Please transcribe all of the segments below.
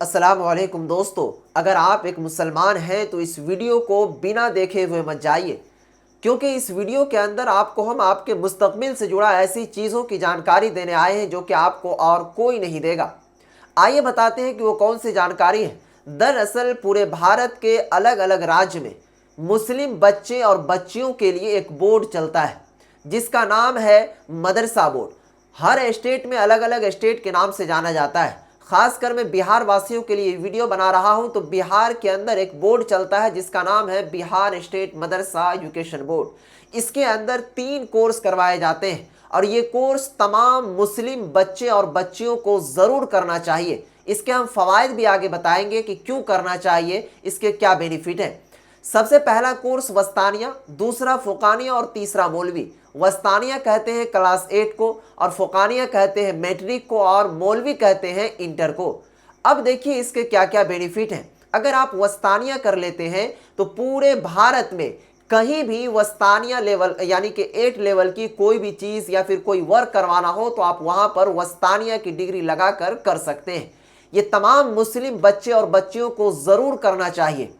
अस्सलाम वालेकुम दोस्तों, अगर आप एक मुसलमान हैं तो इस वीडियो को बिना देखे हुए मत जाइए, क्योंकि इस वीडियो के अंदर आपको हम आपके मुस्तकबिल से जुड़ा ऐसी चीज़ों की जानकारी देने आए हैं जो कि आपको और कोई नहीं देगा। आइए बताते हैं कि वो कौन सी जानकारी है। दरअसल पूरे भारत के अलग अलग राज्य में मुस्लिम बच्चे और बच्चियों के लिए एक बोर्ड चलता है जिसका नाम है मदरसा बोर्ड। हर स्टेट में अलग अलग स्टेट के नाम से जाना जाता है। खासकर मैं बिहार वासियों के लिए वीडियो बना रहा हूं, तो बिहार के अंदर एक बोर्ड चलता है जिसका नाम है बिहार स्टेट मदरसा एजुकेशन बोर्ड। इसके अंदर 3 कोर्स करवाए जाते हैं और ये कोर्स तमाम मुस्लिम बच्चे और बच्चियों को ज़रूर करना चाहिए। इसके हम फ़वाइद भी आगे बताएंगे कि क्यों करना चाहिए, इसके क्या बेनिफिट हैं। सबसे पहला कोर्स वस्तानिया, दूसरा फ़ुकानिया और तीसरा मौलवी। वस्तानिया कहते हैं क्लास 8 को और फ़ुकानिया कहते हैं मैट्रिक को और मौलवी कहते हैं इंटर को। अब देखिए इसके क्या क्या बेनिफिट हैं। अगर आप वस्तानिया कर लेते हैं तो पूरे भारत में कहीं भी वस्तानिया लेवल यानी कि 8 लेवल की कोई भी चीज़ या फिर कोई वर्क करवाना हो तो आप वहाँ पर वस्तानिया की डिग्री लगाकर कर सकते हैं। ये तमाम मुस्लिम बच्चे और बच्चियों को ज़रूर करना चाहिए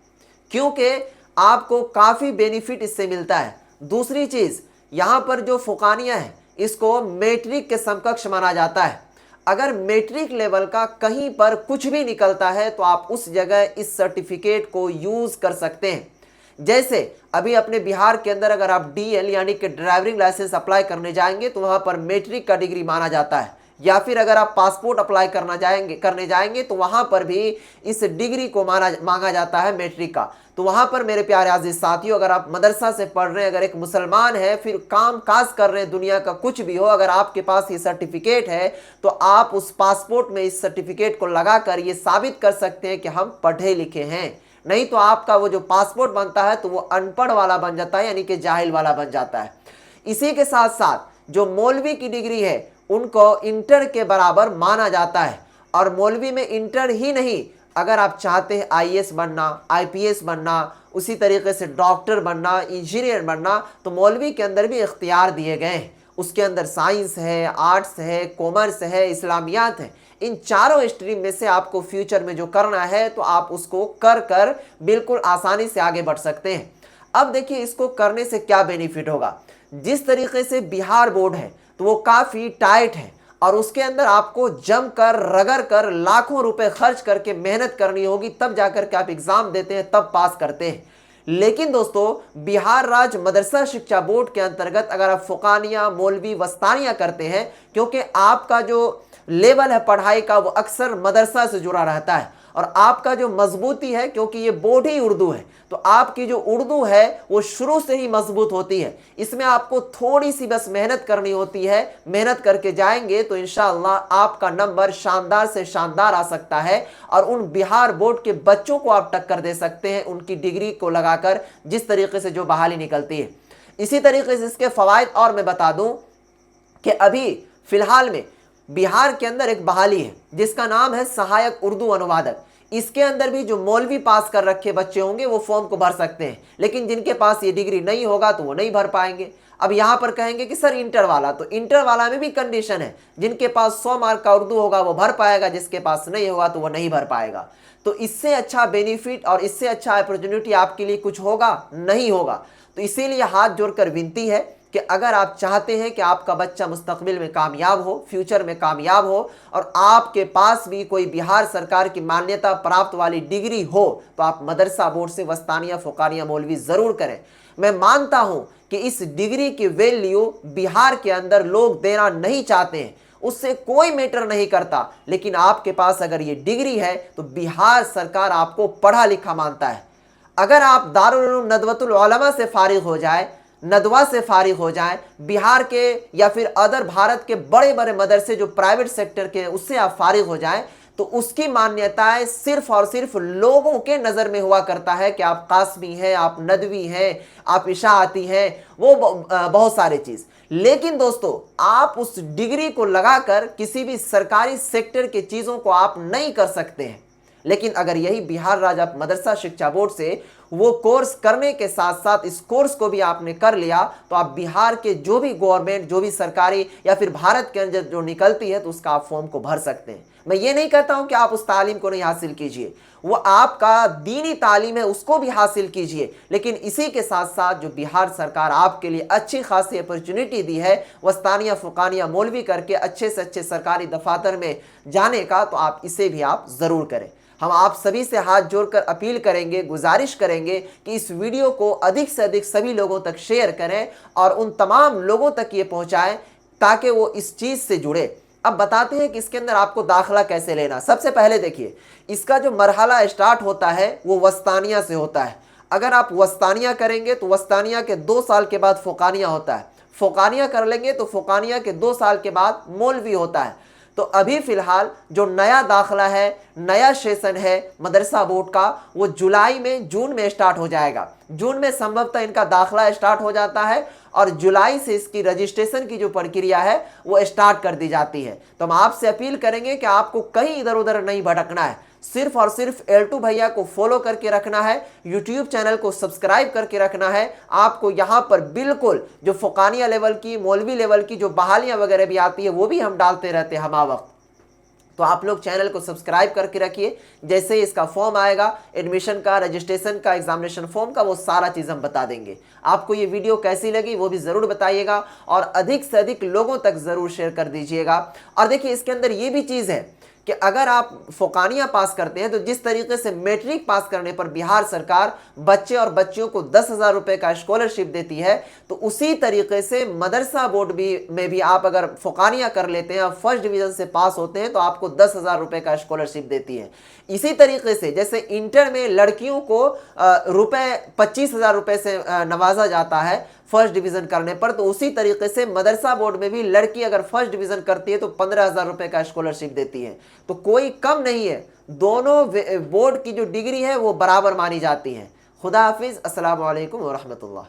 क्योंकि आपको काफ़ी बेनिफिट इससे मिलता है। दूसरी चीज़, यहाँ पर जो फ़ुकानिया है इसको मैट्रिक के समकक्ष माना जाता है। अगर मैट्रिक लेवल का कहीं पर कुछ भी निकलता है तो आप उस जगह इस सर्टिफिकेट को यूज़ कर सकते हैं। जैसे अभी अपने बिहार के अंदर अगर आप डीएल यानी कि ड्राइविंग लाइसेंस अप्लाई करने जाएंगे तो वहाँ पर मैट्रिक का डिग्री माना जाता है, या फिर अगर आप पासपोर्ट अप्लाई करने जाएंगे तो वहाँ पर भी इस डिग्री को मांगा जाता है मैट्रिक का। तो वहाँ पर मेरे प्यारे आज़ीज़ साथियों, अगर आप मदरसा से पढ़ रहे हैं, अगर एक मुसलमान है, फिर काम काज कर रहे हैं, दुनिया का कुछ भी हो, अगर आपके पास ये सर्टिफिकेट है तो आप उस पासपोर्ट में इस सर्टिफिकेट को लगाकर ये साबित कर सकते हैं कि हम पढ़े लिखे हैं। नहीं तो आपका वो जो पासपोर्ट बनता है तो वो अनपढ़ वाला बन जाता है, यानी कि जाहिल वाला बन जाता है। इसी के साथ साथ जो मौलवी की डिग्री है उनको इंटर के बराबर माना जाता है। और मौलवी में इंटर ही नहीं, अगर आप चाहते हैं आईएएस बनना, आईपीएस बनना, उसी तरीके से डॉक्टर बनना, इंजीनियर बनना, तो मौलवी के अंदर भी इख्तियार दिए गए हैं। उसके अंदर साइंस है, आर्ट्स है, कॉमर्स है, इस्लामियात है। इन चारों स्ट्रीम में से आपको फ्यूचर में जो करना है तो आप उसको कर बिल्कुल आसानी से आगे बढ़ सकते हैं। अब देखिए इसको करने से क्या बेनिफिट होगा। जिस तरीके से बिहार बोर्ड है तो वो काफ़ी टाइट है और उसके अंदर आपको जमकर रगड़ कर लाखों रुपए खर्च करके मेहनत करनी होगी, तब जाकर के आप एग्ज़ाम देते हैं, तब पास करते हैं। लेकिन दोस्तों बिहार राज्य मदरसा शिक्षा बोर्ड के अंतर्गत अगर आप फ़ुकानिया, मौलवी, वस्तानिया करते हैं, क्योंकि आपका जो लेवल है पढ़ाई का वो अक्सर मदरसा से जुड़ा रहता है और आपका जो मजबूती है, क्योंकि ये बोर्ड ही उर्दू है, तो आपकी जो उर्दू है वो शुरू से ही मजबूत होती है। इसमें आपको थोड़ी सी बस मेहनत करनी होती है। मेहनत करके जाएंगे तो इंशाअल्लाह आपका नंबर शानदार से शानदार आ सकता है और उन बिहार बोर्ड के बच्चों को आप टक्कर दे सकते हैं उनकी डिग्री को लगाकर, जिस तरीके से जो बहाली निकलती है। इसी तरीके से इसके फ़वाइद और मैं बता दूं कि अभी फ़िलहाल में बिहार के अंदर एक बहाली है जिसका नाम है सहायक उर्दू अनुवादक। इसके अंदर भी जो मौलवी पास कर रखे बच्चे होंगे वो फॉर्म को भर सकते हैं, लेकिन जिनके पास ये डिग्री नहीं होगा तो वो नहीं भर पाएंगे। अब यहाँ पर कहेंगे कि सर इंटर वाला, तो इंटर वाला में भी कंडीशन है, जिनके पास 100 मार्क का उर्दू होगा वो भर पाएगा, जिसके पास नहीं होगा तो वो नहीं भर पाएगा। तो इससे अच्छा बेनिफिट और इससे अच्छा अपॉर्चुनिटी आपके लिए कुछ होगा नहीं होगा। तो इसीलिए हाथ जोड़कर विनती है कि अगर आप चाहते हैं कि आपका बच्चा मुस्तकबिल में कामयाब हो, फ्यूचर में कामयाब हो और आपके पास भी कोई बिहार सरकार की मान्यता प्राप्त वाली डिग्री हो, तो आप मदरसा बोर्ड से वस्तानिया, फ़ुकानिया, मौलवी ज़रूर करें। मैं मानता हूं कि इस डिग्री की वैल्यू बिहार के अंदर लोग देना नहीं चाहते हैं, उससे कोई मैटर नहीं करता, लेकिन आपके पास अगर ये डिग्री है तो बिहार सरकार आपको पढ़ा लिखा मानता है। अगर आप दारुल उलूम नदवतुल उलमा से फारिग हो जाए, नदवा से फारिग हो जाएं, बिहार के या फिर अदर भारत के बड़े बड़े मदरसे जो प्राइवेट सेक्टर के उससे आप फारिग हो जाएं, तो उसकी मान्यताएं सिर्फ और सिर्फ लोगों के नज़र में हुआ करता है कि आप कासमी हैं, आप नदवी हैं, आप इशाअती हैं, वो बहुत सारे चीज़। लेकिन दोस्तों आप उस डिग्री को लगाकर किसी भी सरकारी सेक्टर के चीज़ों को आप नहीं कर सकते हैं। लेकिन अगर यही बिहार राज्य मदरसा शिक्षा बोर्ड से वो कोर्स करने के साथ साथ इस कोर्स को भी आपने कर लिया तो आप बिहार के जो भी गवर्नमेंट, जो भी सरकारी या फिर भारत के अंदर जो निकलती है तो उसका आप फॉर्म को भर सकते हैं। मैं ये नहीं कहता हूं कि आप उस तालीम को नहीं हासिल कीजिए, वो आपका दीनी तालीम है उसको भी हासिल कीजिए, लेकिन इसी के साथ साथ जो बिहार सरकार आपके लिए अच्छी खासी अपॉर्चुनिटी दी है वस्तानिया फ़ुक़ानिया मौलवी करके अच्छे से अच्छे सरकारी दफातर में जाने का, तो आप इसे भी आप ज़रूर करें। हम आप सभी से हाथ जोड़कर अपील करेंगे, गुजारिश करेंगे कि इस वीडियो को अधिक से अधिक सभी लोगों तक शेयर करें और उन तमाम लोगों तक ये पहुंचाएं ताकि वो इस चीज़ से जुड़े। अब बताते हैं कि इसके अंदर आपको दाखिला कैसे लेना। सबसे पहले देखिए, इसका जो मरहला स्टार्ट होता है वो वस्तानिया से होता है। अगर आप वस्तानिया करेंगे तो वस्तानिया के 2 साल के बाद फ़ुक़ानिया होता है, फ़ुक़ानिया कर लेंगे तो फ़ुक़ानिया के 2 साल के बाद मौलवी होता है। तो अभी फ़िलहाल जो नया दाखिला है, नया सेशन है मदरसा बोर्ड का, वो जुलाई में, जून में स्टार्ट हो जाएगा। जून में संभवतः इनका दाखिला स्टार्ट हो जाता है और जुलाई से इसकी रजिस्ट्रेशन की जो प्रक्रिया है वो स्टार्ट कर दी जाती है। तो हम आपसे अपील करेंगे कि आपको कहीं इधर उधर नहीं भटकना है, सिर्फ और सिर्फ L2 भैया को फॉलो करके रखना है, यूट्यूब चैनल को सब्सक्राइब करके रखना है। आपको यहाँ पर बिल्कुल जो फ़ुक़ानिया लेवल की, मौलवी लेवल की जो बहालियाँ वगैरह भी आती है वो भी हम डालते रहते हैं हमा वक्त। तो आप लोग चैनल को सब्सक्राइब करके रखिए, जैसे ही इसका फॉर्म आएगा एडमिशन का, रजिस्ट्रेशन का, एग्जामिनेशन फॉर्म का, वो सारा चीज़ हम बता देंगे। आपको ये वीडियो कैसी लगी वो भी ज़रूर बताइएगा और अधिक से अधिक लोगों तक ज़रूर शेयर कर दीजिएगा। और देखिए इसके अंदर ये भी चीज़ है कि अगर आप फ़ुक़ानिया पास करते हैं तो जिस तरीके से मैट्रिक पास करने पर बिहार सरकार बच्चे और बच्चियों को 10,000 रुपये का स्कॉलरशिप देती है, तो उसी तरीके से मदरसा बोर्ड में भी आप अगर फ़ुक़ानिया कर लेते हैं और फर्स्ट डिवीज़न से पास होते हैं तो आपको 10,000 रुपये का स्कॉलरशिप देती है। इसी तरीके से जैसे इंटर में लड़कियों को रुपये 25,000 रुपये से नवाजा जाता है फर्स्ट डिवीज़न करने पर, तो उसी तरीके से मदरसा बोर्ड में भी लड़की अगर फर्स्ट डिवीज़न करती है तो 15,000 रुपये का स्कॉलरशिप देती है। तो कोई कम नहीं है, दोनों बोर्ड की जो डिग्री है वो बराबर मानी जाती है। खुदा हाफिज़, अस्सलामु अलैकुम व रहमतुल्लाह।